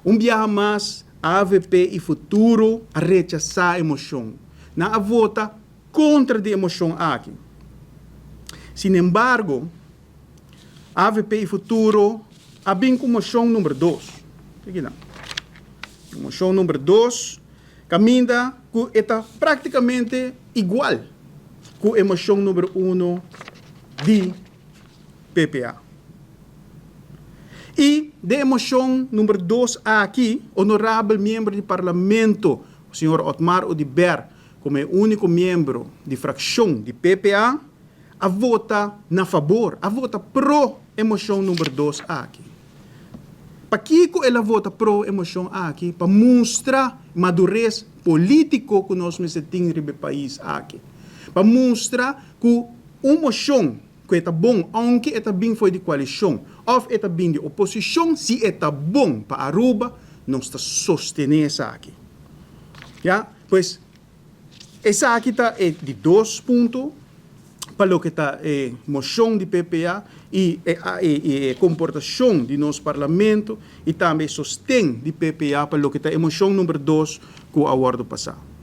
Um dia mais, a AVP e Futuro a rechazar a emoção. Na a vota contra a emoção aqui. Sin embargo, a AVP e Futuro a bem com moção número 2. Aqui não. Moção número 2 caminha que está praticamente igual com a emoção número 1 de PPA. E de emoção número 2 aqui, honorável membro do Parlamento, o senhor Otmar Odiber, como é o único membro de fração de PPA, a vota na favor, a vota pro emoção número 2 aqui. Para que ela vota pro emoção aqui? Para mostrar madurez político que nós temos no país aqui. Para mostrar que uma moção que é bom, aunque é bem foi de coalição, ou é bem de oposição, se é bom para Aruba, nós está sostener essa aqui. Ja? Pois, essa aqui está de 2 pontos, para o que está moção de PPA e comportação de nosso parlamento e também sostém de PPA para o que está moção número 2 que o acordo passado.